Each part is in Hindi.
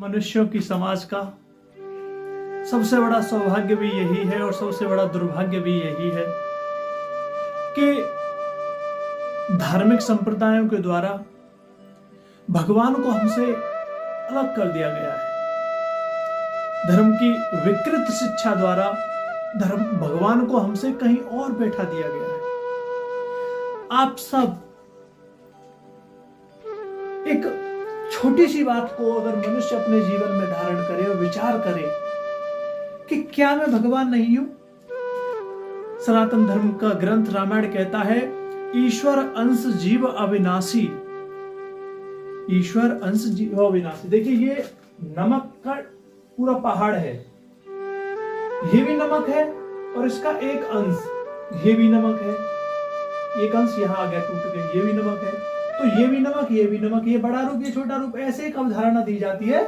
मनुष्यों की समाज का सबसे बड़ा सौभाग्य भी यही है और सबसे बड़ा दुर्भाग्य भी यही है कि धार्मिक संप्रदायों के द्वारा भगवान को हमसे अलग कर दिया गया है। धर्म की विकृत शिक्षा द्वारा भगवान को हमसे कहीं और बैठा दिया गया है। आप सब एक छोटी सी बात को अगर मनुष्य अपने जीवन में धारण करे और विचार करे कि क्या मैं भगवान नहीं हूं। सनातन धर्म का ग्रंथ रामायण कहता है ईश्वर अंश जीव अविनाशी। ईश्वर अंश जीव अविनाशी। देखिए ये नमक का पूरा पहाड़ है, ये भी नमक है और इसका एक अंश ये भी नमक है, एक अंश यहां आ गया टूट गया, ये भी नमक है, तो ये भी नमक, ये भी नमक, ये बड़ा रूप, ये छोटा रूप, ऐसे एक अवधारणा दी जाती है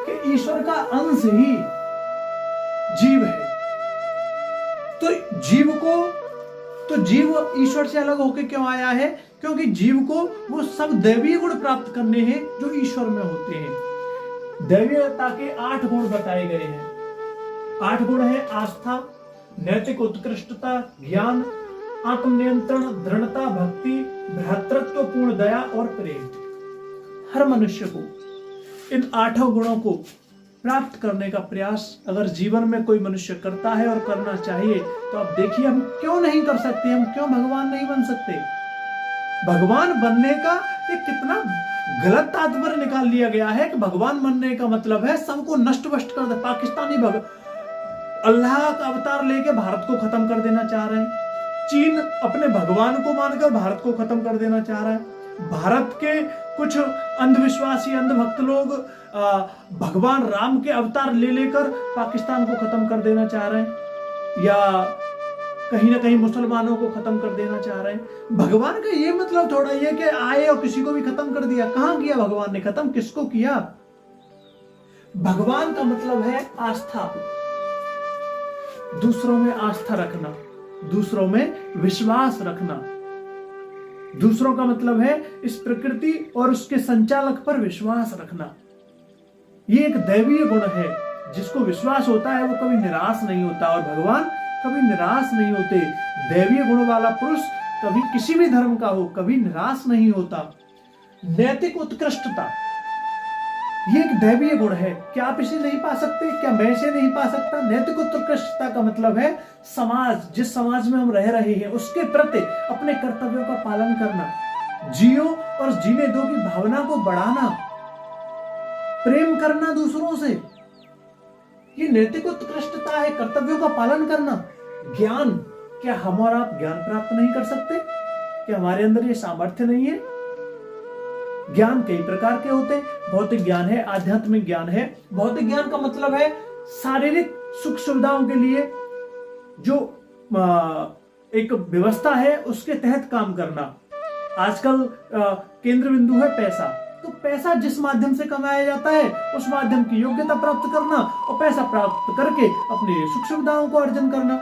कि ईश्वर का अंश ही जीव है। तो जीव ईश्वर से अलग होकर क्यों आया है? क्योंकि जीव को वो सब दैवीय गुण प्राप्त करने हैं जो ईश्वर में होते हैं। दैवीयता के 8 गुण बताए गए हैं। 8 गुण है आस्था, नैतिक उत्कृष्टता, ज्ञान, आत्मनियंत्रण, दृढ़ता, भक्ति, भ्रातृत्व, पूर्ण दया और प्रेम। हर मनुष्य को इन 8 गुणों को प्राप्त करने का प्रयास अगर जीवन में कोई मनुष्य करता है और करना चाहिए तो आप देखिए हम क्यों नहीं कर सकते, हम क्यों भगवान नहीं बन सकते। भगवान बनने का एक कितना गलत तात्पर्य निकाल लिया गया है कि भगवान बनने का मतलब है सबको नष्ट भ्रष्ट कर दे। पाकिस्तानी अल्लाह का अवतार लेके भारत को खत्म कर देना चाह रहे हैं। चीन अपने भगवान को मानकर भारत को खत्म कर देना चाह रहा है। भारत के कुछ अंधविश्वासी अंधभक्त लोग भगवान राम के अवतार ले लेकर पाकिस्तान को खत्म कर देना चाह रहे हैं, या कहीं ना कहीं मुसलमानों को खत्म कर देना चाह रहे हैं। भगवान का ये मतलब थोड़ा ये कि आए और किसी को भी खत्म कर दिया। कहां किया भगवान ने खत्म, किसको किया? भगवान का मतलब है आस्था, दूसरों में आस्था रखना, दूसरों में विश्वास रखना। दूसरों का मतलब है इस प्रकृति और उसके संचालक पर विश्वास रखना। ये एक दैवीय गुण है। जिसको विश्वास होता है वो कभी निराश नहीं होता और भगवान कभी निराश नहीं होते। दैवीय गुण वाला पुरुष कभी किसी भी धर्म का हो कभी निराश नहीं होता। नैतिक उत्कृष्टता ये एक दैवीय गुण है। क्या आप इसे नहीं पा सकते? क्या मैं इसे नहीं पा सकता? नैतिक उत्कृष्टता का मतलब है समाज, जिस समाज में हम रह रहे हैं उसके प्रति अपने कर्तव्यों का पालन करना, जियो और जीने दो की भावना को बढ़ाना, प्रेम करना दूसरों से, ये नैतिक उत्कृष्टता है। कर्तव्यों का पालन करना। ज्ञान, क्या हम और आप ज्ञान प्राप्त नहीं कर सकते? क्या हमारे अंदर ये सामर्थ्य नहीं है? ज्ञान कई प्रकार के होते हैं। भौतिक ज्ञान है, आध्यात्मिक ज्ञान है। भौतिक ज्ञान का मतलब है शारीरिक सुख सुविधाओं के लिए जो एक व्यवस्था है उसके तहत काम करना। आजकल केंद्र बिंदु है पैसा, तो पैसा जिस माध्यम से कमाया जाता है उस माध्यम की योग्यता प्राप्त करना और पैसा प्राप्त करके अपनी सुख सुविधाओं को अर्जन करना,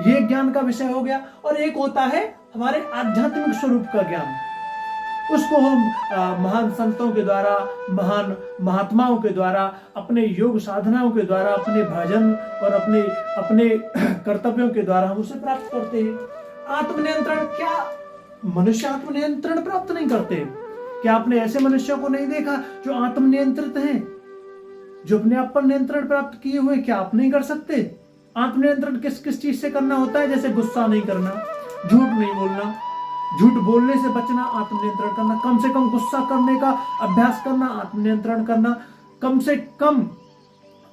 ये ज्ञान का विषय हो गया। और एक होता है हमारे आध्यात्मिक स्वरूप का ज्ञान। उसको हम महान संतों के द्वारा, महान महात्माओं के द्वारा, अपने योग साधनाओं के द्वारा, अपने भजन और अपने कर्तव्यों के द्वारा हम उसे प्राप्त करते हैं। आत्मनियंत्रण, क्या मनुष्य आत्मनियंत्रण प्राप्त नहीं करते? क्या आपने ऐसे मनुष्यों को नहीं देखा जो आत्मनियंत्रित हैं, जो अपने आप पर नियंत्रण प्राप्त किए हुए? क्या आप नहीं कर सकते? आत्मनियंत्रण किस किस चीज से करना होता है? जैसे गुस्सा नहीं करना, झूठ नहीं बोलना, झूठ बोलने से बचना, आत्मनियंत्रण करना, कम से कम गुस्सा करने का अभ्यास करना, आत्मनियंत्रण करना, कम से कम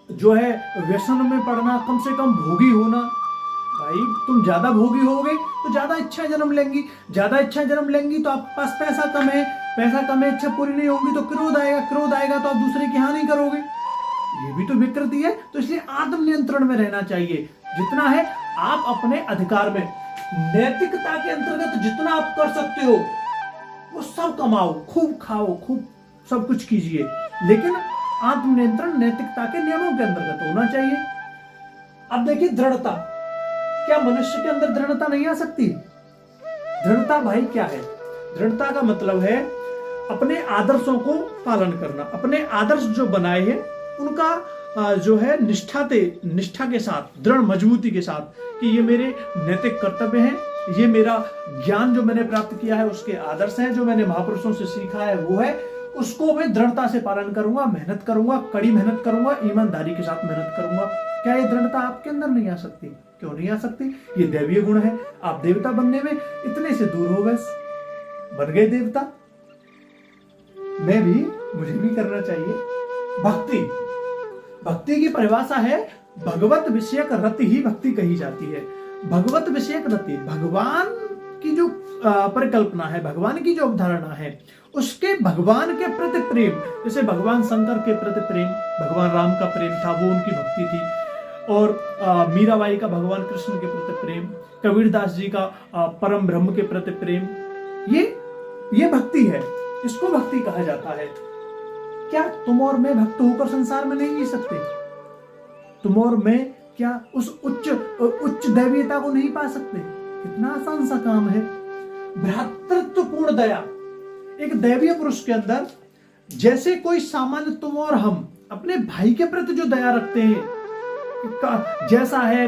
जो है व्यसन में पड़ना, कम से कम भोगी होना। भाई तुम ज्यादा भोगी होगे तो ज्यादा इच्छा जन्म लेंगी, ज्यादा इच्छा जन्म लेंगी तो आपके पास पैसा कम है, पैसा कम है, इच्छा पूरी नहीं होगी तो क्रोध आएगा, क्रोध आएगा तो आप दूसरे की हानि करोगे। ये भी तो विकृति है। तो इसलिए आत्मनियंत्रण में रहना चाहिए। जितना है आप अपने अधिकार में, नैतिकता के अंतर्गत जितना आप कर सकते हो वो सब कमाओ, खूब खाओ, खूब सब कुछ कीजिए, लेकिन आत्मनियंत्रण नैतिकता के नियमों के अंतर्गत होना चाहिए। अब देखिए दृढ़ता, क्या मनुष्य के अंदर दृढ़ता नहीं आ सकती? दृढ़ता भाई क्या है? दृढ़ता का मतलब है अपने आदर्शों को पालन करना, अपने आदर्श जो बनाए हैं उनका जो है निष्ठा के साथ, दृढ़ मजबूती के साथ कि ये मेरे नैतिक कर्तव्य हैं, ये मेरा ज्ञान जो मैंने प्राप्त किया है उसके आदर्श हैं, जो मैंने महापुरुषों से सीखा है वो है, उसको मैं दृढ़ता से पालन करूंगा, मेहनत करूंगा, कड़ी मेहनत करूंगा, ईमानदारी के साथ मेहनत करूंगा। क्या ये दृढ़ता आपके अंदर नहीं आ सकती? क्यों नहीं आ सकती? ये दैवीय गुण है। आप देवता बनने में इतने से दूर हो गए, बन गए देवता। मुझे भी करना चाहिए। भक्ति की परिभाषा है भगवत विषयक रति ही भक्ति कही जाती है। भगवत विषयक रति, भगवान की जो परिकल्पना है, भगवान की जो अवधारणा है, उसके भगवान के प्रति प्रेम, जैसे भगवान शंकर के प्रति प्रेम, भगवान राम का प्रेम था, वो उनकी भक्ति थी। और मीराबाई का भगवान कृष्ण के प्रति प्रेम, कबीरदास जी का परम ब्रह्म के प्रति प्रेम, ये भक्ति है, इसको भक्ति कहा जाता है। क्या तुम और मैं भक्त होकर संसार में नहीं जी सकते? तुम और मैं क्या उस उच्च दैवीयता को नहीं पा सकते? कितना आसान सा काम है। भ्रातृत्वपूर्ण दया, एक दैवीय पुरुष के अंदर जैसे कोई सामान्य तुम और हम अपने भाई के प्रति जो दया रखते हैं, जैसा है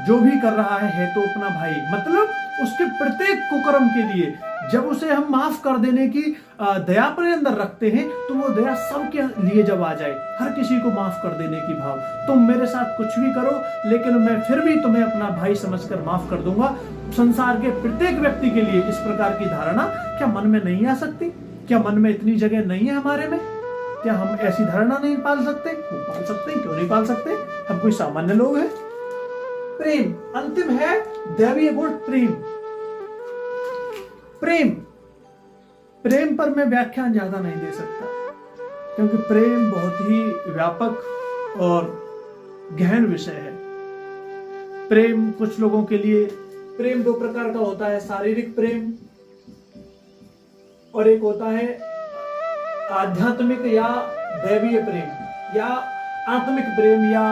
जो भी कर रहा है तो अपना भाई, मतलब उसके प्रत्येक कुकर्म के लिए जब उसे हम माफ कर देने की दया अपने अंदर रखते हैं, तो वो दया सबके लिए जब आ जाए, हर किसी को माफ कर देने की भाव, तुम मेरे साथ कुछ भी करो लेकिन मैं फिर भी तुम्हें अपना भाई समझकर माफ कर दूंगा, संसार के प्रत्येक व्यक्ति के लिए, इस प्रकार की धारणा क्या मन में नहीं आ सकती? क्या मन में इतनी जगह नहीं है हमारे में? क्या हम ऐसी धारणा नहीं पाल सकते? वो पाल सकते हैं, क्यों नहीं पाल सकते? हम कोई सामान्य लोग हैं। प्रेम, अंतिम है दैवीय गुण प्रेम पर मैं व्याख्यान ज्यादा नहीं दे सकता, क्योंकि प्रेम बहुत ही व्यापक और गहन विषय है। प्रेम कुछ लोगों के लिए, प्रेम दो प्रकार का होता है, शारीरिक प्रेम और एक होता है आध्यात्मिक या दैवीय प्रेम, या आत्मिक प्रेम, या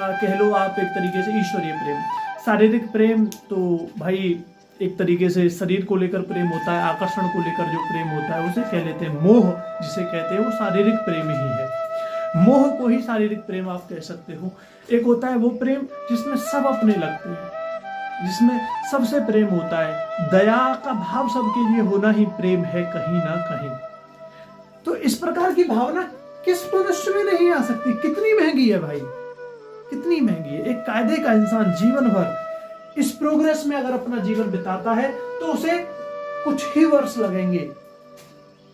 कह लो आप एक तरीके से ईश्वरीय प्रेम। शारीरिक प्रेम तो भाई एक तरीके से शरीर को लेकर प्रेम होता है, आकर्षण को लेकर जो प्रेम होता है उसे कह लेते हैं मोह, जिसे कहते हैं, वो शारीरिक प्रेम ही है। मोह को ही शारीरिक प्रेम आप कह सकते हो। एक होता है वो प्रेम जिसमें सब अपने लगते हैं, जिसमें सबसे प्रेम होता है, दया का भाव सबके लिए होना ही प्रेम है कहीं ना कहीं। तो इस प्रकार की भावना किस मनुष्य में नहीं आ सकती? कितनी महंगी है भाई, कितनी महंगी है। एक कायदे का इंसान जीवन भर इस प्रोग्रेस में अगर अपना जीवन बिताता है तो उसे कुछ ही वर्ष लगेंगे।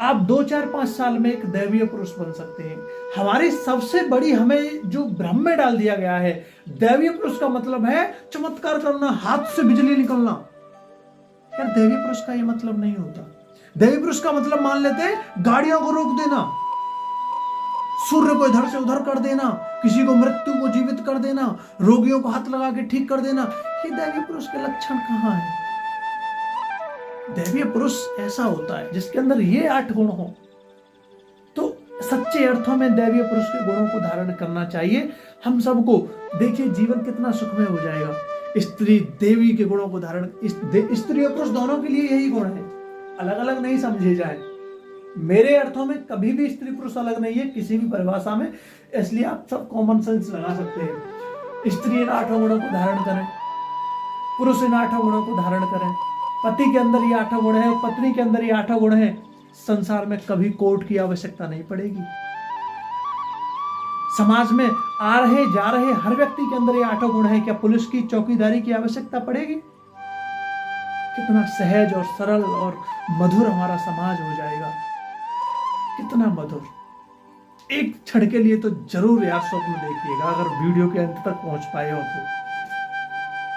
आप 2, 4, 5 साल में एक दैवीय पुरुष बन सकते हैं। हमारी सबसे बड़ी, हमें जो भ्रम में डाल दिया गया है, दैवीय पुरुष का मतलब है चमत्कार करना, हाथ से बिजली निकलना। यार दैवीय पुरुष का ये मतलब नहीं होता। दैवीय पुरुष का मतलब मान लेते हैं गाड़ियों को रोक देना, सूर्य को इधर से उधर कर देना, किसी को मृत्यु को जीवित कर देना, रोगियों को हाथ लगा के ठीक कर देना। ये दैवीय पुरुष के लक्षण कहाँ है? दैवीय पुरुष ऐसा होता है जिसके अंदर ये 8 गुण हो। तो सच्चे अर्थों में दैवीय पुरुष के गुणों को धारण करना चाहिए हम सबको। देखिए जीवन कितना सुखमय हो जाएगा। स्त्री देवी के गुणों को धारण, स्त्री और पुरुष दोनों के लिए यही गुण है, अलग अलग नहीं समझे जाए। मेरे अर्थों में कभी भी स्त्री पुरुष अलग नहीं है किसी भी परिभाषा में, इसलिए आप सब कॉमन सेंस लगा सकते हैं। स्त्री इन 8 गुणों को धारण करें, पुरुष इन 8 गुणों को धारण करें। पति के अंदर ये 8 गुण है, पत्नी के अंदर ये 8 गुण है। संसार में कभी कोर्ट की आवश्यकता नहीं पड़ेगी। समाज में आ रहे जा रहे हर व्यक्ति के अंदर ये 8 गुण है। क्या पुलिस की चौकीदारी की आवश्यकता पड़ेगी? कितना सहज और सरल और मधुर हमारा समाज हो जाएगा, कितना मधुर। एक क्षण के लिए तो जरूर यार स्वप्न देखिएगा, अगर वीडियो के अंत तक पहुंच पाए हो तो।